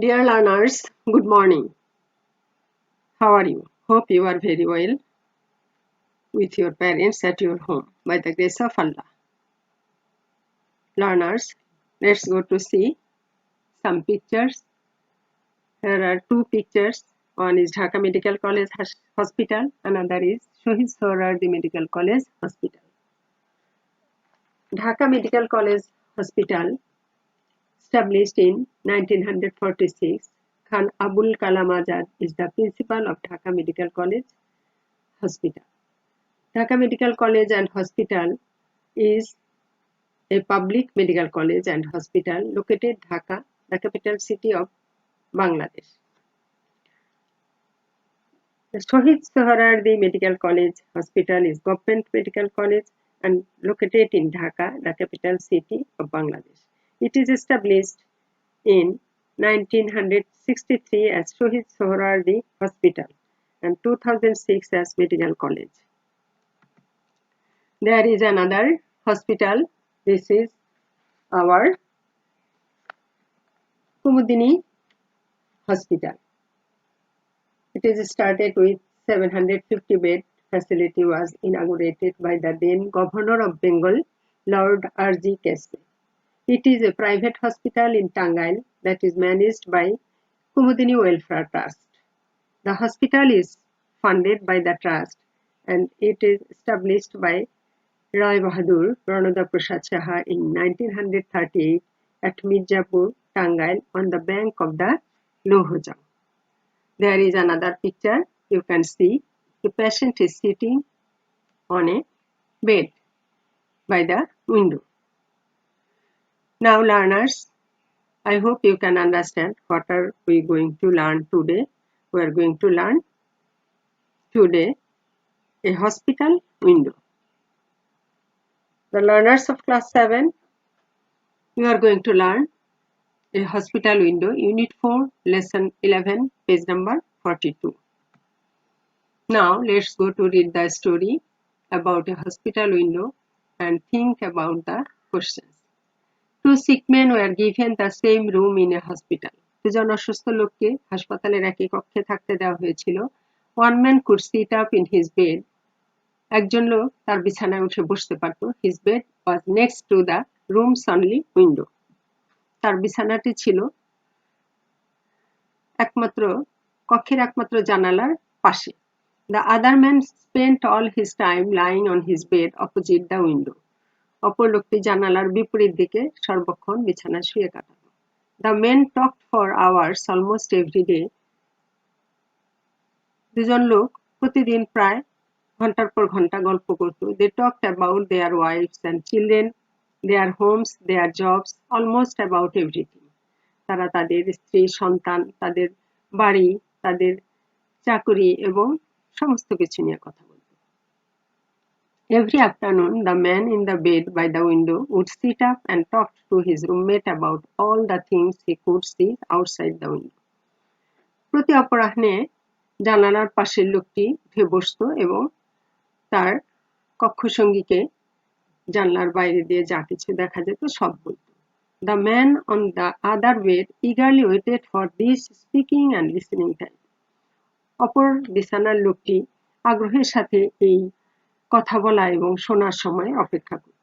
Dear learners, good morning. How are you? Hope you are very well with your parents at your home by the grace of Allah. Learners, let's go to see some pictures. There are two pictures. One is Dhaka Medical College Hospital, another is Shohid Sohrawardi Medical College Hospital. Dhaka Medical College Hospital, established in 1946, Khan Abul Kalam Azad is the principal of Dhaka Medical College Hospital. Dhaka Medical College and Hospital is a public medical college and hospital located Dhaka, the capital city of Bangladesh. The Shohid Sohrawardi Medical College Hospital is government medical college and located in Dhaka, the capital city of Bangladesh. It is established in 1963 as Shohid Sohrawardi Hospital and 2006 as medical college. There is another hospital. This is our Kumudini Hospital. It is started with 750 bed facility was inaugurated by the then Governor of Bengal, Lord R.G. Kespe. It is a private hospital in Tangail that is managed by Kumudini Welfare Trust. The hospital is funded by the trust and it is established by Rai Bahadur Ranoda Prasad Saha in 1938 at Mirzapur, Tangail on the bank of the Lohojang. There is another picture. You can see the patient is sitting on a bed by the window. Now learners, I hope you can understand what are we going to learn today. We are going to learn today a hospital window. The learners of class 7, we are going to learn a hospital window, unit 4, lesson 11, page number 42. Now let's go to read the story about a hospital window and think about the questions. Two sick men were given the same room in a hospital. দুজন অসুস্থ লোককে হাসপাতালের একই কক্ষে থাকতে দেওয়া হয়েছিল. One man could sit up in his bed. একজন লোক তার বিছানায় উঠে বসতে পারত. His bed was next to the room's only window. তার বিছানাটি ছিল কক্ষের একমাত্র জানালার পাশে. The other man spent all his time lying on his bed opposite the window. অপর লোকটি জানালার বিপরীত দিকে সর্বক্ষণ বিছানায় শুয়ে কাটাত. The men talked for hours almost every day. দুজন লোক প্রতিদিন প্রায় ঘন্টার পর ঘন্টা গল্প করত. They talked about their wives and children, their homes, their jobs, almost about everything. তারা তাদের স্ত্রী, সন্তান, তাদের বাড়ি, তাদের চাকরি এবং সমস্ত কিছু নিয়ে কথা বলত. Every afternoon, the man in the bed by the window would sit up and talk to his roommate about all the things he could see outside the window. প্রতি অপরাহ্নে জানালার পাশের লোকটি উঠে বসত এবং তার কক্ষসঙ্গীকে জানলার বাইরে দিয়ে যা কিছু দেখা যেত সব বলত. The man on the other bed eagerly waited for this speaking and listening time. অপর বিছানার লোকটি আগ্রহের সাথে এই কথা বলা এবং শোনার সময় অপেক্ষা করত.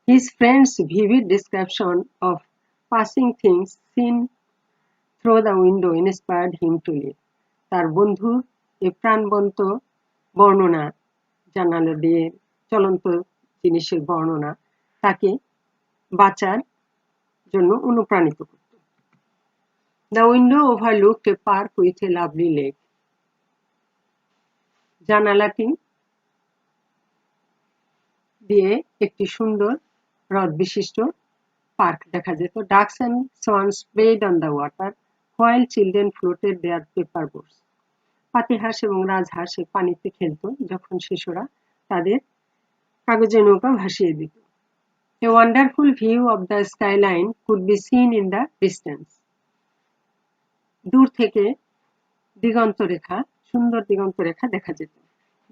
His friend's vivid description of passing things seen through the window inspired him to live. তার বন্ধুর এই প্রাণবন্ত বর্ণনা, জানালা দিয়ে চলন্ত জিনিসের বর্ণনা তাকে বাঁচার জন্য অনুপ্রাণিত করত. The window overlooked a park with a lovely lake. জানালাটি দিয়ে একটি সুন্দর হ্রদ বিশিষ্ট পার্ক দেখা যেত. Ducks and swans played on the water while children floated their paper boats. পাতিহাঁস এবং রাজহাঁস পানিতে খেলত যখন শিশুরা তাদের কাগজের নৌকা ভাসিয়ে দিত. A wonderful view of the skyline could be seen in the distance. দূর থেকে সুন্দর দিগন্তরেখা দেখা যেত.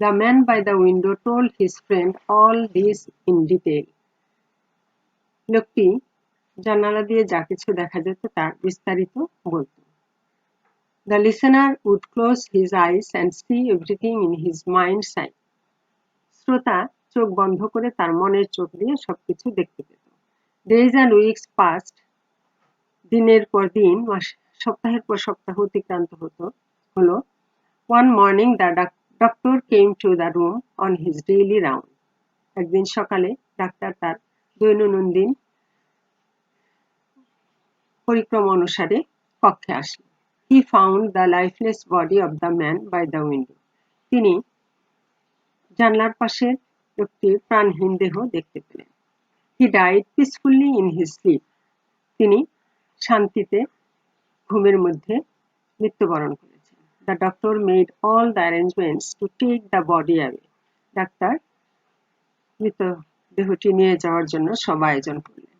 The man by the window told his friend all this in detail. লোকটি জানালা দিয়ে যা কিছু দেখা যেত তার বিস্তারিত বলত। The listener would close his eyes and see everything in his mind's eye. শ্রোতা চোখ বন্ধ করে তার মনের চোখ দিয়ে সবকিছু দেখতে পেত। Days and weeks passed. দিনের পর দিন, সপ্তাহের পর সপ্তাহ অতিক্রান্ত হলো। One morning the doctor came to the room on his daily round. একদিন সকালে ডাক্তার তার দৈনন্দিন পরিক্রমা অনুসারে কক্ষে আসলেন। He found the lifeless body of the man by the window. তিনি জানলার পাশের একটি প্রাণহীন দেহ দেখতে পেলেন। He died peacefully in his sleep. তিনি শান্তিতে ঘুমের মধ্যে মৃত্যুবরণ করেছেন। The doctor made all the arrangements to take the body away. Doctor মৃতদেহটি নিয়ে যাওয়ার জন্য সব আয়োজন করলেন।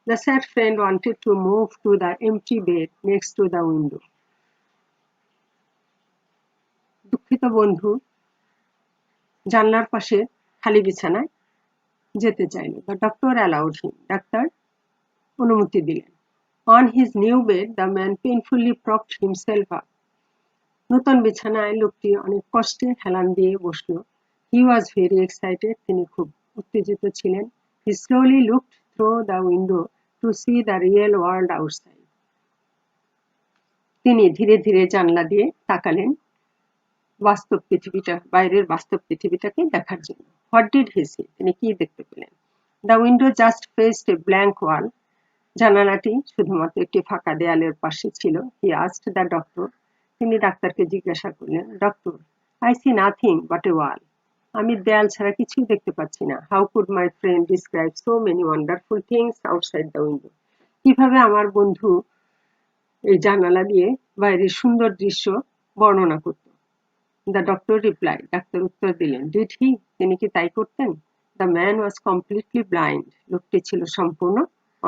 The sad friend wanted to move to the empty bed next to the window. দুঃখিত বন্ধু জানলার পাশে খালি বিছানায় যেতে চাইল। The doctor allowed him. Doctor অনুমতি দিলেন। On his new bed, the man painfully propped himself up. নতুন বিছানায় লোকটি অনেক কষ্টে হেলান দিয়ে বসল। He was very excited. তিনি খুব উত্তেজিত ছিলেন। He slowly looked through the window to see the real world outside. তিনি ধীরে ধীরে জানলা দিয়ে তাকালেন বাস্তব পৃথিবীটা, বাইরের বাস্তব পৃথিবীটাকে দেখার জন্য। What did he see? তিনি কি দেখতে পেলেন? The window just faced a blank wall. জানালাটি শুধুমাত্র একটি ফাঁকা দেয়ালের পাশে ছিল। He asked the doctor. তিনি ডাক্তারকে জিজ্ঞাসা করলেন, doctor, I see nothing but a wall. আমি দেয়াল ছাড়া কিছুই দেখতে পাচ্ছি না। How could my friend describe so many wonderful things outside the window? কিভাবে আমার বন্ধু এই জানালা দিয়ে বাইরের সুন্দর দৃশ্য বর্ণনা করত? The doctor replied. ডাক্তার উত্তর দিলেন, Did he? তিনি কি তাই করতেন? The man was completely blind. লোকটি ছিল সম্পূর্ণ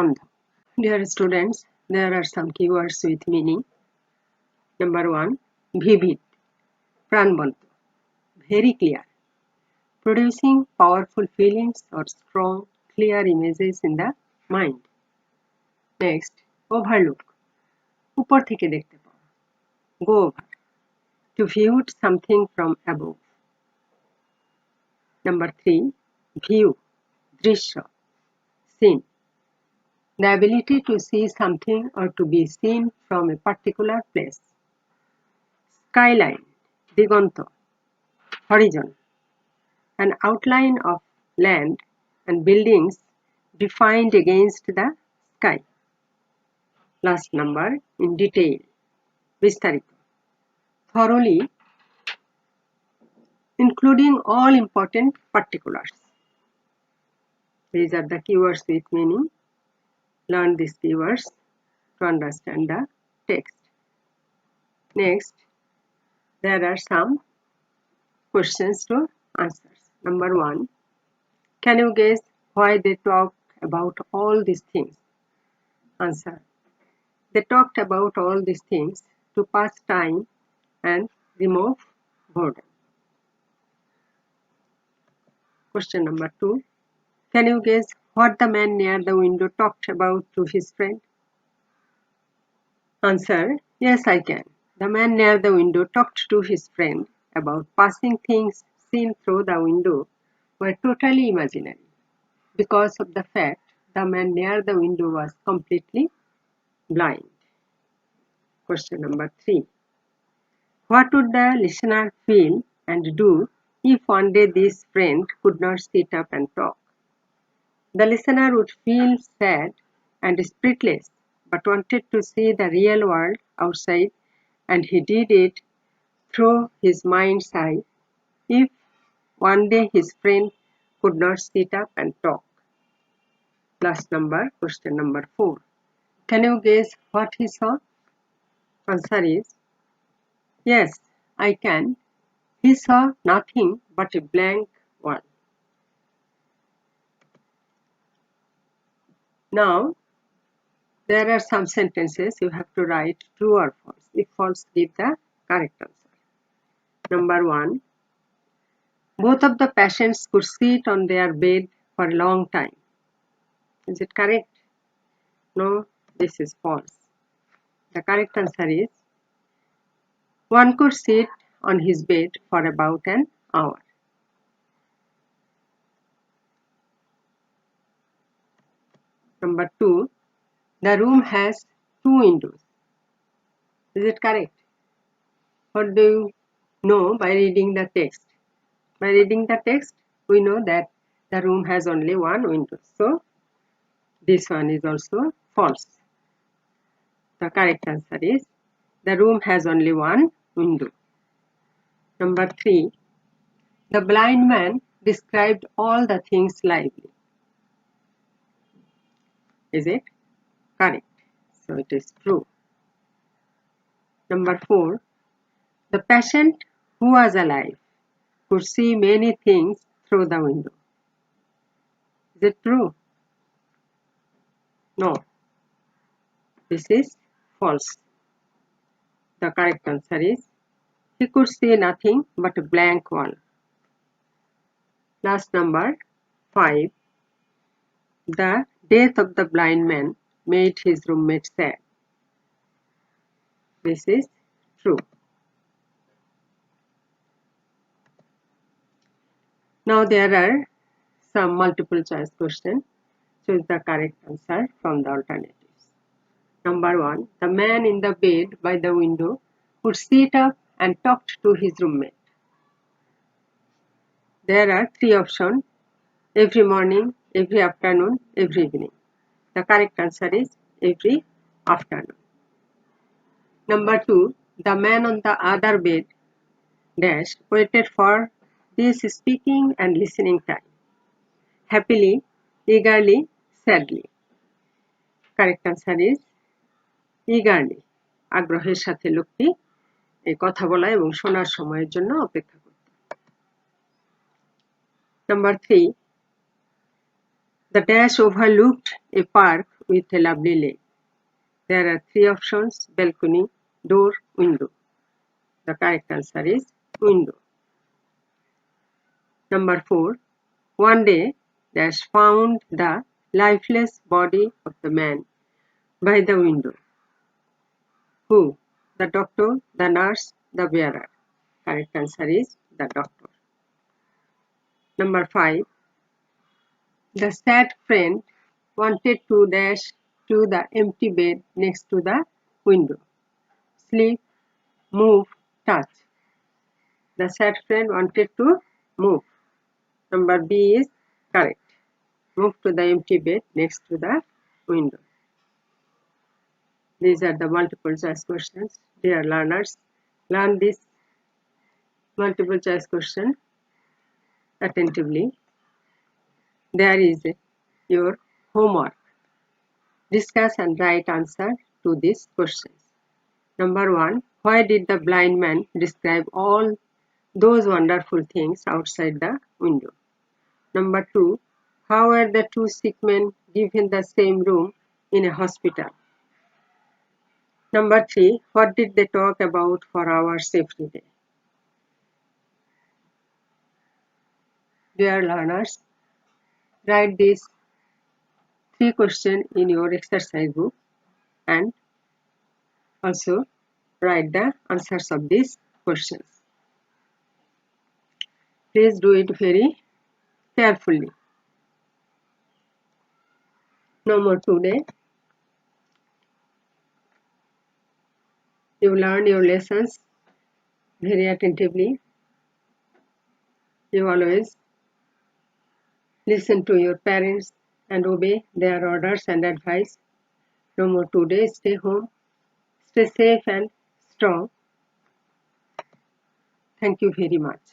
অন্ধ। Dear students, there are some keywords with meaning. Number 1, vivid, প্রাণবন্ত, very clear, producing powerful feelings or strong, clear images in the mind. Next, overlook, উপর থেকে দেখতে পাওয়া, go over, to view something from above. Number 3, view, দৃশ্য, scene, the ability to see something or to be seen from a particular place. Skyline, Diganta, horizon, an outline of land and buildings defined against the sky. Last number, in detail, বিস্তারিত, thoroughly, including all important particulars. These are the keywords with meaning. Learn these keywords to understand the text. Next, there are some questions to answer. Number 1, can you guess why they talk about all these things? Answer, they talked about all these things to pass time and remove boredom. Question number 2, can you guess what the man near the window talked about to his friend? Answer, yes, I can. The man near the window talked to his friend about passing things seen through the window were totally imaginary because of the fact the man near the window was completely blind. Question number 3, what would the listener feel and do if one day this friend could not sit up and talk? The listener would feel sad and spiritless but wanted to see the real world outside, and he did it through his mind's eye if one day his friend could not sit up and talk. Last number, question number 4, can you guess what he saw? Answer is, yes, I can. He saw nothing but a blank wall. Now, there are some sentences you have to write true or false. If false, give the correct answer. Number 1, both of the patients could sit on their bed for a long time. Is it correct? No, this is false. The correct answer is one could sit on his bed for about an hour. Number 2, the room has 2 windows. Is it correct? What do you know by reading the text? By reading the text, we know that the room has only one window. So, this one is also false. The correct answer is the room has only one window. Number 3, the blind man described all the things lively. Is it correct? So, it is true. Number 4, the patient who was alive could see many things through the window. Is it true? No. This is false. The correct answer is he could see nothing but a blank wall. Last number 5. The death of the blind man made his roommate sad. This is true. Now there are some multiple choice questions. Choose the correct answer from the alternatives. Number 1. The man in the bed by the window would sit up and talk to his roommate. There are 3 options: every morning, every afternoon, every evening. The correct answer is every afternoon. Number 2. The man on the other bed dash waited for this speaking and listening time. Happily, eagerly, sadly. Correct answer is eagerly. আগ্রহের সাথে লোকটি এই কথা বলা এবং শোনার সময়ের জন্য অপেক্ষা করত। Number 3. The dash overlooked a park with a lovely lake. There are 3 options: balcony, door, window. The correct answer is window. Number 4. One day, dash found the lifeless body of the man by the window. Who? The doctor, the nurse, the bearer. Correct answer is the doctor. Number 5. The sad friend wanted to dash to the empty bed next to the window. Sleep, move, touch. The sad friend wanted to move. Number B is correct. Move to the empty bed next to the window. These are the multiple choice questions. Dear learners, learn this multiple choice question attentively. There is your homework. Discuss and write answer to these questions. Number 1. Why did the blind man describe all those wonderful things outside the window? Number 2. How were the 2 sick men given the same room in a hospital? Number 3. What did they talk about for hours every day? Dear learners, write these 3 questions in your exercise book and also write the answers of these questions. Please do it very carefully. No more today. You learn your lessons very attentively. You always listen to your parents and obey their orders and advice. No more today. Stay home. Stay safe and strong. Thank you very much.